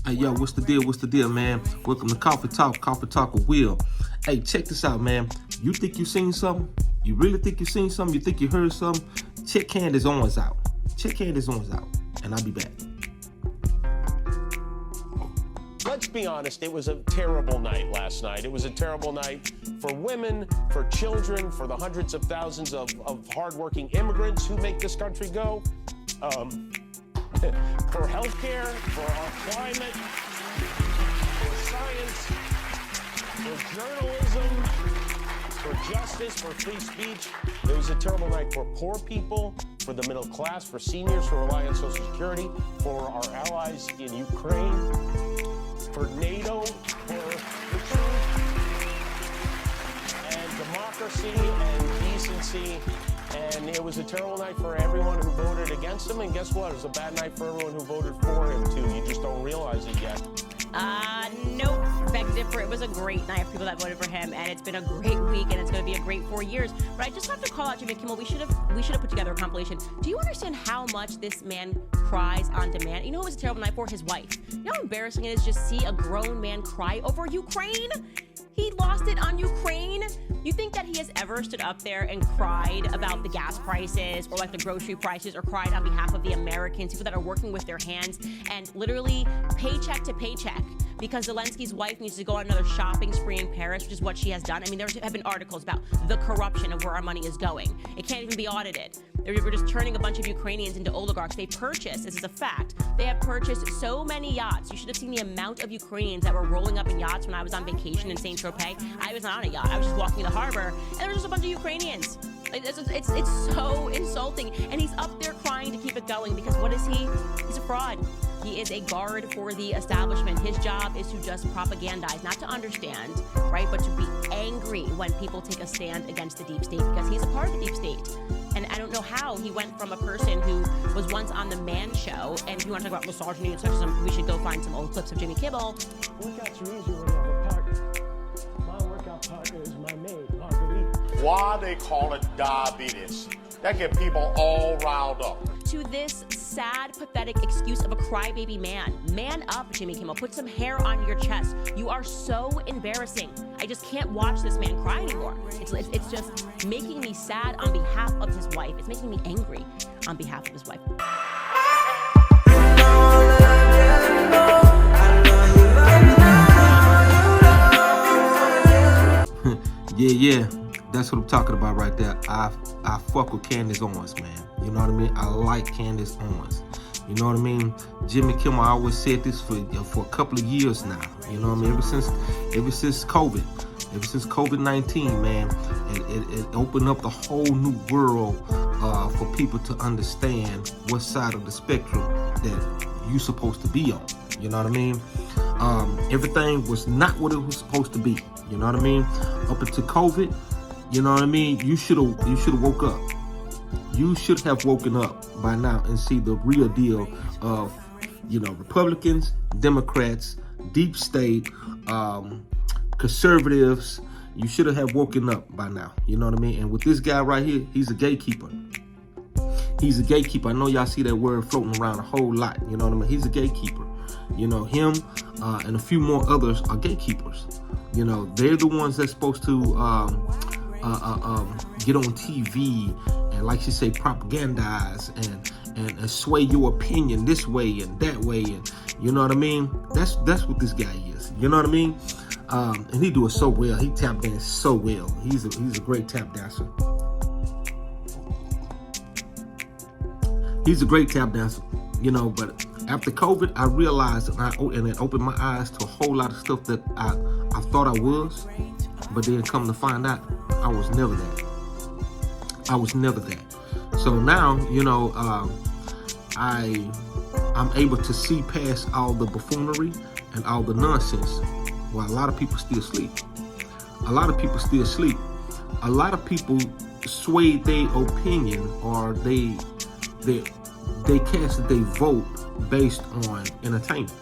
Hey, yo, what's the deal? What's the deal, man? Welcome to Coffee Talk with Will. Hey, check this out, man. You think you seen something? You really think you seen something? You think you heard something? Check Candace Owens out. Check Candace Owens out, and I'll be back. Let's be honest, it was a terrible night last night. It was a terrible night for women, for children, for the hundreds of thousands of hardworking immigrants who make this country go. For healthcare, for our climate, for science, for journalism, for justice, for free speech. It was a terrible night for poor people, for the middle class, for seniors who rely on Social Security, for our allies in Ukraine, for NATO, for the truth and democracy and decency. And it was a terrible night for everyone who voted against him. And guess what? It was a bad night for everyone who voted for him, too. You just don't realize it yet. Nope. Beg to differ. It was a great night for people that voted for him, and it's been a great week, and it's going to be a great 4 years. But I just have to call out Jimmy Kimmel. We should have put together a compilation. Do you understand how much this man cries on demand? You know who was a terrible night for? His wife. You know how embarrassing it is just to see a grown man cry over Ukraine? He lost it on Ukraine. You think that he has ever stood up there and cried about the gas prices or like the grocery prices or cried on behalf of the Americans, people that are working with their hands and literally paycheck to paycheck because Zelensky's wife needs to go on another shopping spree in Paris, which is what she has done. I mean, there have been articles about the corruption of where our money is going. It can't even be audited. We're just turning a bunch of Ukrainians into oligarchs. They purchased, this is a fact, they have purchased so many yachts. You should have seen the amount of Ukrainians that were rolling up in yachts when I was on vacation in St. Tropez. I was not on a yacht. I was just walking the harbor, and there was just a bunch of Ukrainians. It's so insulting. And he's up there crying to keep it going because what is he? He's a fraud. He is a guard for the establishment. His job is to just propagandize, not to understand, right, but to be angry when people take a stand against the deep state because he's a part of the deep state. And I don't know how he went from a person who was once on the Man Show, and if you want to talk about misogyny and sexism, we should go find some old clips of Jimmy Kimmel. Workouts are easy when you have a partner. My workout partner is my maid, Marguerite. Why they call it diabetes? That get people all riled up. To this sad, pathetic excuse of a crybaby man. Man up, Jimmy Kimmel. Put some hair on your chest. You are so embarrassing. I just can't watch this man cry anymore. It's just making me sad on behalf of his wife. It's making me angry on behalf of his wife. Yeah. That's what I'm talking about right there. I fuck with Candace Owens, man. You know what I mean? I like Candace Owens. You know what I mean? Jimmy Kimmel, I always said this for a couple of years now. You know what I mean? Ever since COVID, ever since COVID-19, man, it opened up the whole new world for people to understand what side of the spectrum that you supposed to be on. You know what I mean? Everything was not what it was supposed to be. You know what I mean? Up until COVID, you know what I mean? You should have woke up. You should have woken up by now and see the real deal of, Republicans, Democrats, deep state, conservatives. You should have woken up by now. You know what I mean? And with this guy right here, he's a gatekeeper. He's a gatekeeper. I know y'all see that word floating around a whole lot. You know what I mean? He's a gatekeeper. You know, him and a few more others are gatekeepers. You know, they're the ones that's supposed to get on TV and, like she say, propagandize and sway your opinion this way and that way, and you know what I mean. That's what this guy is. You know what I mean. And he do it so well. He tap dance so well. He's a great tap dancer. He's a great tap dancer. You know, but after COVID, I realized and it opened my eyes to a whole lot of stuff that I thought I was, but then come to find out, I was never that. I was never that. So now, you know, I'm able to see past all the buffoonery and all the nonsense while a lot of people still sleep. A lot of people still sleep. A lot of people sway their opinion, or they cast their vote based on entertainment.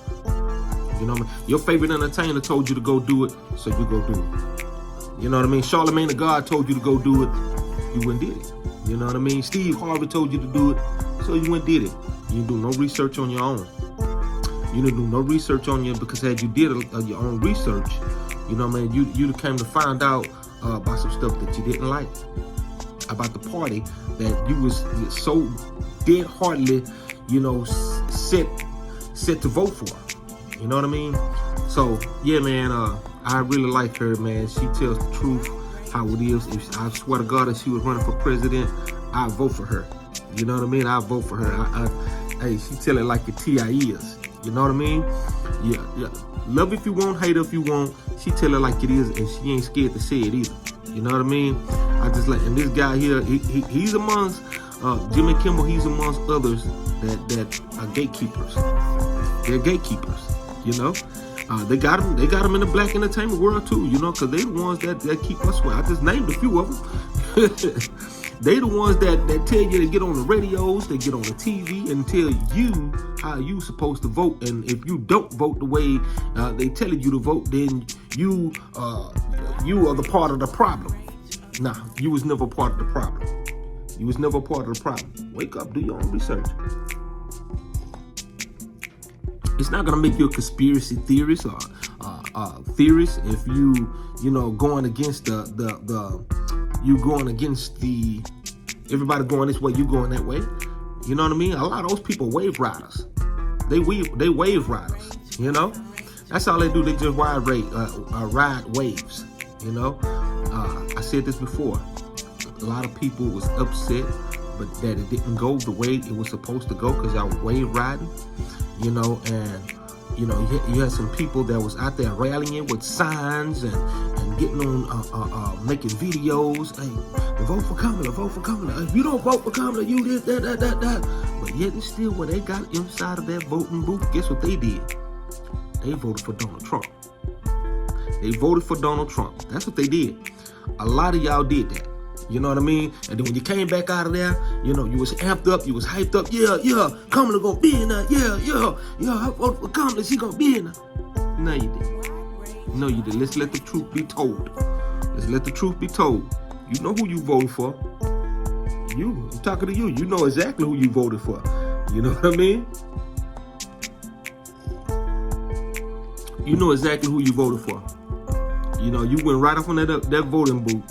You know what I mean? Your favorite entertainer told you to go do it, so you go do it. You know what I mean? Charlemagne the God told you to go do it, you went and did it. You know what I mean? Steve Harvey told you to do it, so you went and did it. You didn't do no research on your own. You didn't do no research on you, because had you did your own research, you know what I mean, you came to find out about some stuff that you didn't like about the party that you was so dead-heartedly, you know, set to vote for. You know what I mean? So yeah, man, I really like her, man. She tells the truth, how it is. If I swear to God, if she was running for president, I'd vote for her. You know what I mean? I'd vote for her. Hey, she tell it like the T.I. is. You know what I mean? Yeah. Love if you want, hate if you want. She tell it like it is, and she ain't scared to say it either. You know what I mean? I just like, and this guy here, he's amongst Jimmy Kimmel. He's amongst others that are gatekeepers. They're gatekeepers. You know, they got them in the black entertainment world too. You know, because they the ones that keep us. I just named a few of them. They the ones that tell you to get on the radios, they get on the TV and tell you how you supposed to vote. And if you don't vote the way they telling you to vote, then you are the part of the problem. Nah, you was never part of the problem. You was never part of the problem. Wake up, do your own research. It's not gonna make you a conspiracy theorist or theorist if you know going against everybody going this way, you going that way. You know what I mean? A lot of those people wave riders. They wave riders. You know, that's all they do. They just ride waves. You know, I said this before. A lot of people was upset, but that it didn't go the way it was supposed to go because y'all wave riding. You know, and you know, you had some people that was out there rallying with signs and getting on, making videos. Hey, vote for Kamala, vote for Kamala. If you don't vote for Kamala, you did that. But yet and still, when they got inside of that voting booth, guess what they did? They voted for Donald Trump. They voted for Donald Trump. That's what they did. A lot of y'all did that. You know what I mean? And then when you came back out of there, you know, you was amped up, you was hyped up. Yeah, Kamala gonna be in there. Yeah, I vote for Kamala, she gonna be in there. No, you didn't. No, you didn't. Let's let the truth be told. Let's let the truth be told. You know who you voted for. I'm talking to you. You know exactly who you voted for. You know what I mean? You know exactly who you voted for. You know, you went right off on that voting booth.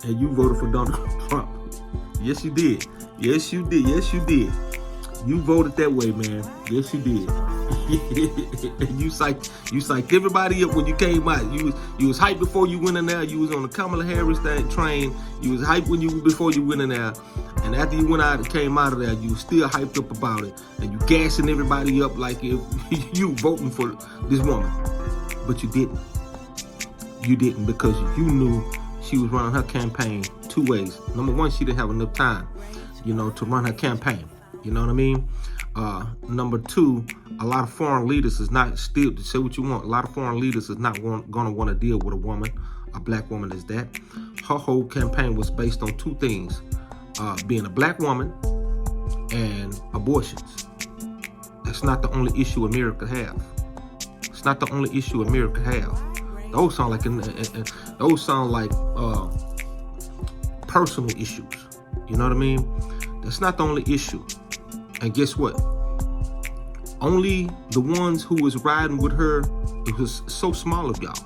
And you voted for Donald Trump. Yes, you did. Yes, you did. Yes, you did. You voted that way, man. Yes, you did. And you psyched everybody up when you came out. You was hyped before you went in there. You was on the Kamala Harris train. You was hyped before you went in there. And after you went out and came out of there, you was still hyped up about it. And you gassing everybody up like if you voting for this woman. But you didn't. You didn't, because you knew she was running her campaign two ways. Number one, she didn't have enough time, you know, to run her campaign. You know what I mean? Number two, a lot of foreign leaders is not, still, to say what you want, a lot of foreign leaders is not going to want to deal with a woman, a black woman is that. Her whole campaign was based on two things, being a black woman and abortions. That's not the only issue America have. It's not the only issue America have. Those sound like personal issues. You know what I mean? That's not the only issue. And guess what? Only the ones who was riding with her, it was so small of y'all.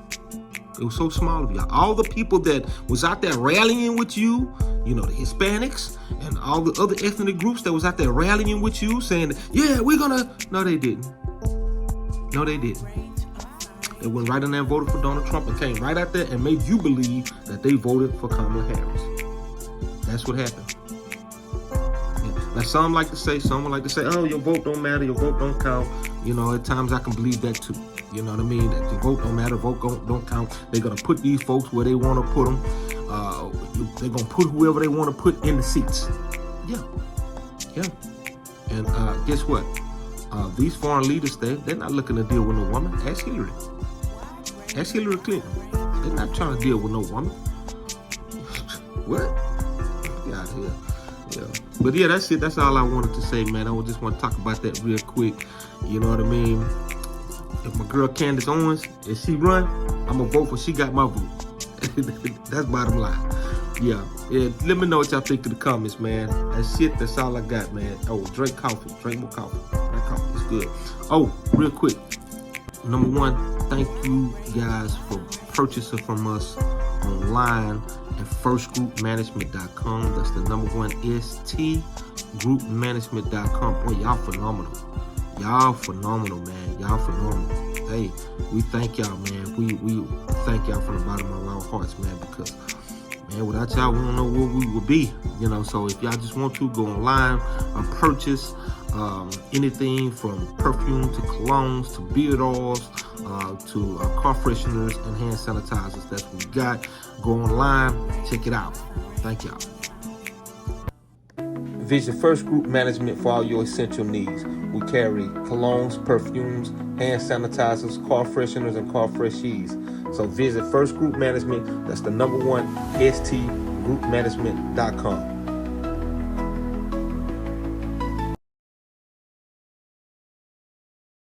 It was so small of y'all. All the people that was out there rallying with you, you know, the Hispanics and all the other ethnic groups that was out there rallying with you, saying, yeah, we're gonna. No, they didn't. No, they didn't. They went right in there and voted for Donald Trump and came right out there and made you believe that they voted for Kamala Harris. That's what happened. Now, some like to say, oh, your vote don't matter, your vote don't count. You know, at times I can believe that too. You know what I mean? That your vote don't matter, vote don't count. They're going to put these folks where they want to put them. They're going to put whoever they want to put in the seats. Yeah. And guess what? These foreign leaders, they're not looking to deal with no woman. Ask Hillary. Ask Hillary Clinton. They're not trying to deal with no woman. What? Get out of here. Yeah. But yeah, that's it. That's all I wanted to say, man. I just want to talk about that real quick. You know what I mean? If my girl Candace Owens, if she run, I'm going to vote for she got my vote. That's bottom line. Yeah. Let me know what y'all think in the comments, man. That's it. That's all I got, man. Oh, drink coffee. Drink more coffee. Drink coffee. It's good. Oh, real quick. number one, thank you guys for purchasing from us online at firstgroupmanagement.com. That's the number one, stgroupmanagement.com. Boy, y'all phenomenal. Y'all phenomenal, man. Y'all phenomenal. Hey, we thank y'all, man. We thank y'all from the bottom of our hearts, man, because, man, without y'all, we don't know where we would be, you know. So if y'all just want to go online and purchase anything from perfume to colognes to beard oils to car fresheners and hand sanitizers, that's what we got. Go online, check it out. Thank y'all. Visit First Group Management for all your essential needs. We carry colognes, perfumes, hand sanitizers, car fresheners, and car freshies. So visit First Group Management. That's the number one, stgroupmanagement.com.